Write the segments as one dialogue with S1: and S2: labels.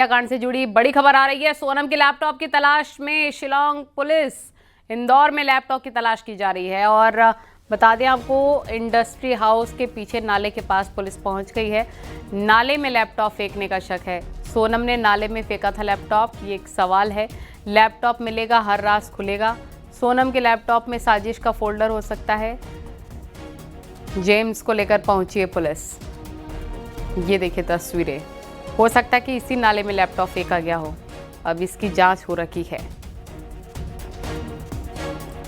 S1: हत्याकांड से जुड़ी बड़ी खबर आ रही है। सोनम के लैपटॉप की तलाश में शिलांग पुलिस इंदौर में लैपटॉप की तलाश की जा रही है। और बता दें आपको, इंडस्ट्री हाउस के पीछे नाले के पास पुलिस पहुंच गई है। नाले में लैपटॉप फेंकने का शक है। सोनम ने नाले में फेंका था लैपटॉप, ये एक सवाल है। लैपटॉप मिलेगा, हर राज खुलेगा। सोनम के लैपटॉप में साजिश का फोल्डर हो सकता है। जेम्स को लेकर पहुंची है पुलिस। ये देखिए तस्वीरें, हो सकता है कि इसी नाले में लैपटॉप फेंका गया हो। अब इसकी जांच हो रही है।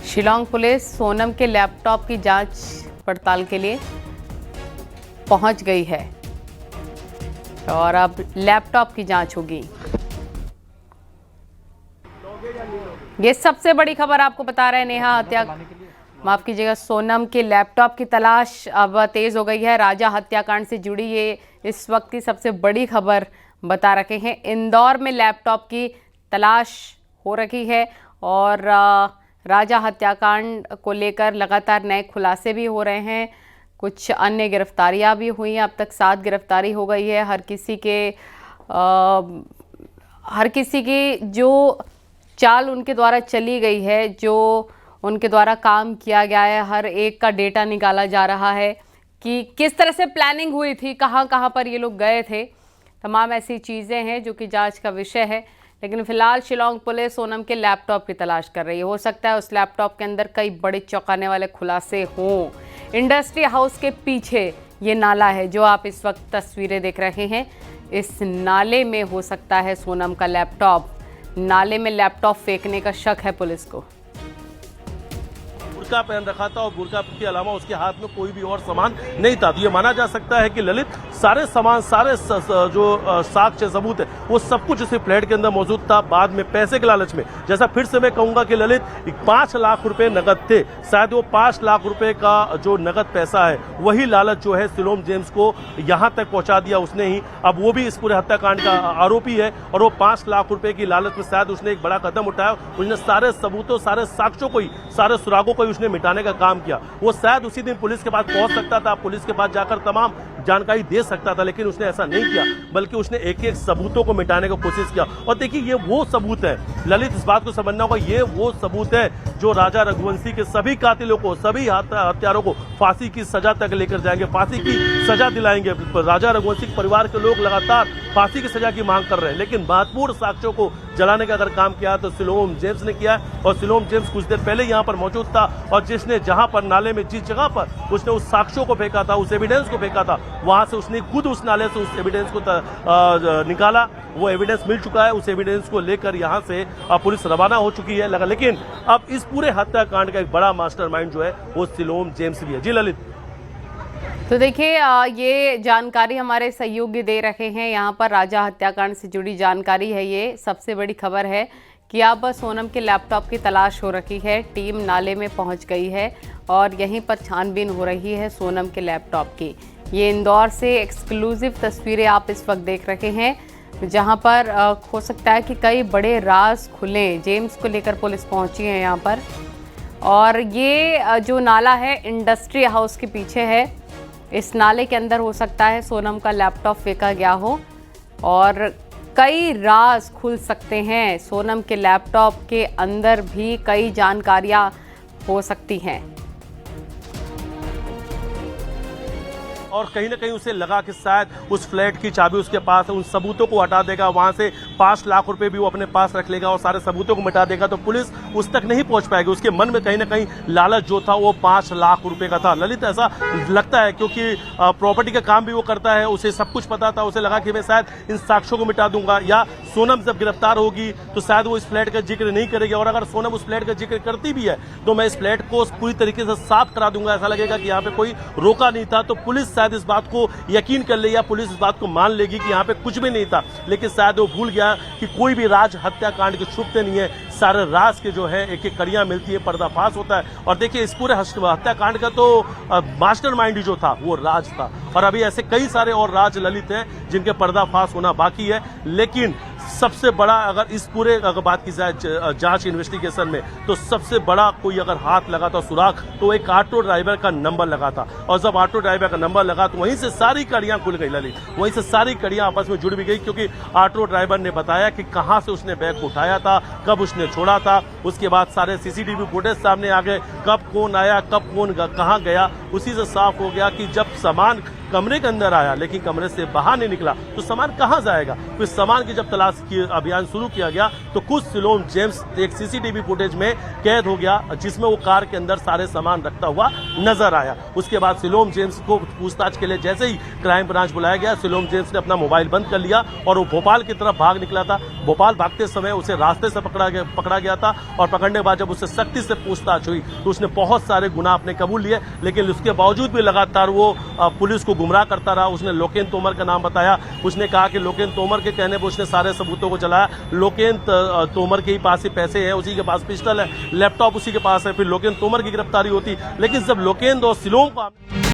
S1: शिलांग पुलिस सोनम के लैपटॉप की जांच पड़ताल के लिए पहुंच गई है और अब लैपटॉप की जांच होगी। ये सबसे बड़ी खबर आपको बता रहे हैं। नेहा माफ कीजिएगा, सोनम के लैपटॉप की तलाश अब तेज हो गई है। राजा हत्याकांड से जुड़ी ये इस वक्त की सबसे बड़ी खबर बता रखे हैं। इंदौर में लैपटॉप की तलाश हो रही है और राजा हत्याकांड को लेकर लगातार नए खुलासे भी हो रहे हैं। कुछ अन्य गिरफ्तारियां भी हुई हैं। अब तक 7 गिरफ्तारी हो गई है। हर किसी की जो चाल उनके द्वारा चली गई है, जो उनके द्वारा काम किया गया है, हर एक का डेटा निकाला जा रहा है कि किस तरह से प्लानिंग हुई थी, कहां कहां पर ये लोग गए थे। तमाम ऐसी चीज़ें हैं जो कि जांच का विषय है। लेकिन फिलहाल शिलांग पुलिस सोनम के लैपटॉप की तलाश कर रही है। हो सकता है उस लैपटॉप के अंदर कई बड़े चौंकाने वाले खुलासे हों। इंडस्ट्री हाउस के पीछे ये नाला है जो आप इस वक्त तस्वीरें देख रहे हैं। इस नाले में हो सकता है सोनम का लैपटॉप। नाले में लैपटॉप फेंकने का शक है पुलिस को।
S2: बुर्का पहन रखा था और बुर्का के अलावा उसके हाथ में कोई भी और सामान नहीं था। तो ये माना जा सकता है कि ललित सारे सामान, सारे जो साक्ष्य सबूत है, वो सब कुछ इसी फ्लैट के अंदर मौजूद था। बाद में पैसे के लालच में, जैसा फिर से मैं कहूंगा कि ललित 5 लाख रुपए नगद थे। शायद वो 5 लाख रुपए का जो नगद पैसा है, वही लालच जो है सिलोम जेम्स को यहां तक पहुंचा दिया उसने ही। अब वो भी इस पूरे हत्याकांड का आरोपी है और वो 5 लाख रुपए की लालच में शायद उसने एक बड़ा कदम उठाया। उसने सारे सबूतों, सारे साक्ष्यों को ही, सारे सुरागों को उसने मिटाने का काम किया। वो शायद उसी दिन पुलिस के पास पहुंच सकता था, पुलिस के पास जाकर तमाम जानकारी दे सकता था, लेकिन उसने ऐसा नहीं किया, बल्कि उसने एक एक सबूतों को मिटाने की कोशिश किया। और देखिए, ये वो सबूत है ललित, इस बात को समझना होगा, ये वो सबूत है जो राजा रघुवंशी के सभी कातिलों को, सभी हत्यारों को फांसी की सजा तक लेकर जाएंगे, फांसी की सजा दिलाएंगे। राजा रघुवंशी के परिवार के लोग लगातार फांसी की सजा की मांग कर रहे हैं, लेकिन महत्वपूर्ण साक्ष्यों को जलाने का अगर काम किया तो सिलोम जेम्स ने किया। और सिलोम जेम्स कुछ देर पहले यहाँ पर मौजूद था और जिसने जहां पर नाले में, जिस जगह पर उसने उस साक्ष्यों को फेंका था, उस एविडेंस को फेंका था, वहां से उसने खुद उस नाले से उस एविडेंस को निकाला। वो एविडेंस मिल चुका है। उस एविडेंस को लेकर यहां से पुलिस रवाना हो चुकी है। लेकिन अब इस पूरे हत्याकांड का एक बड़ा मास्टरमाइंड जो है वो सिलोम जेम्स भी है। जी ललित।
S1: तो देखिए, ये जानकारी हमारे सहयोगी दे रहे हैं। यहाँ पर राजा हत्याकांड से जुड़ी जानकारी है। ये सबसे बड़ी खबर है कि अब सोनम के लैपटॉप की तलाश हो रही है। टीम नाले में पहुँच गई है और यहीं पर छानबीन हो रही है सोनम के लैपटॉप की। ये इंदौर से एक्सक्लूसिव तस्वीरें आप इस वक्त देख रहे हैं, जहाँ पर हो सकता है कि कई बड़े राज खुले। जेम्स को लेकर पुलिस पहुँची है यहाँ पर। और ये जो नाला है इंडस्ट्री हाउस के पीछे है। इस नाले के अंदर हो सकता है सोनम का लैपटॉप फेंका गया हो और कई राज खुल सकते हैं। सोनम के लैपटॉप के अंदर भी कई जानकारियां हो सकती हैं।
S2: और कहीं ना कहीं उसे लगा कि शायद उस फ्लैट की चाबी उसके पास है, उन सबूतों को हटा देगा, वहां से 5 लाख रुपए भी वो अपने पास रख लेगा और सारे सबूतों को मिटा देगा, तो पुलिस उस तक नहीं पहुंच पाएगी। उसके मन में कहीं ना कहीं लालच जो था वो 5 लाख रुपए का था। ललित, ऐसा लगता है क्योंकि प्रॉपर्टी का काम भी वो करता है, उसे सब कुछ पता था। उसे लगा कि मैं शायद इन साक्ष्यों को मिटा दूंगा, या सोनम जब गिरफ्तार होगी तो शायद वो इस फ्लैट का जिक्र नहीं करेगी, और अगर सोनम उस फ्लैट का जिक्र करती भी है तो मैं इस फ्लैट को पूरी तरीके से साफ करा दूंगा। ऐसा लगेगा कि यहाँ पे कोई रोका नहीं था। तो पुलिस शायद इस बात को यकीन कर ले, या पुलिस इस बात को मान लेगी कि यहाँ पे कुछ भी नहीं था। लेकिन शायद वो भूल गया कि कोई भी राज हत्याकांड के छुपते नहीं है। सारे राज के जो है एक एक कड़ियां मिलती है, पर्दाफाश होता है। और देखिए इस पूरे हत्याकांड का तो मास्टरमाइंड जो था वो राज था, और अभी ऐसे कई सारे और राज ललित हैं जिनके पर्दाफाश होना बाकी है। लेकिन सबसे बड़ा अगर इस पूरे अगर बात की जाए जांच इन्वेस्टिगेशन में, तो सबसे बड़ा कोई अगर हाथ लगा था सुराग, तो एक ऑटो ड्राइवर का नंबर लगा था। और जब ऑटो ड्राइवर का नंबर लगा तो वहीं से सारी कड़ियां खुल गई ललित, वहीं से सारी कड़ियां आपस में जुड़ भी गई, क्योंकि ऑटो ड्राइवर ने बताया कि कहां से उसने बैग उठाया था, कब उसने छोड़ा था। उसके बाद सारे सीसीटीवी फुटेज सामने आ गए, कब कौन आया, कब कौन कहां गया। उसी से साफ हो गया कि जब सामान कमरे के अंदर आया लेकिन कमरे से बाहर नहीं निकला तो सामान कहां जाएगा। फिर सामान की जब तलाश की अभियान शुरू किया गया तो कुछ सिलोन जेम्स एक सीसीटीवी फुटेज में कैद हो गया, जिसमें वो कार के अंदर सारे सामान रखता हुआ नजर आया। उसके बाद सिलोन जेम्स को पूछताछ के लिए जैसे ही क्राइम ब्रांच बुलाया गया, सिलोन जेम्स ने अपना मोबाइल बंद कर लिया और वो भोपाल की तरफ भाग निकला था। भोपाल भागते समय उसे रास्ते से पकड़ा गया था, और पकड़ने के बाद जब उससे सख्ती से पूछताछ हुई तो उसने बहुत सारे गुनाह अपने कबूल लिए, लेकिन उसके बावजूद भी लगातार वो पुलिस को गुमराह करता रहा। उसने लोकेन तोमर का नाम बताया, उसने कहा कि लोकेन तोमर के कहने पर उसने सारे सबूतों को चलाया। लोकेन तोमर के ही पास ही पैसे हैं, उसी के पास पिस्टल है, लैपटॉप उसी के पास है, फिर लोकेन तोमर की गिरफ्तारी होती। लेकिन जब लोकेन और सिलोन को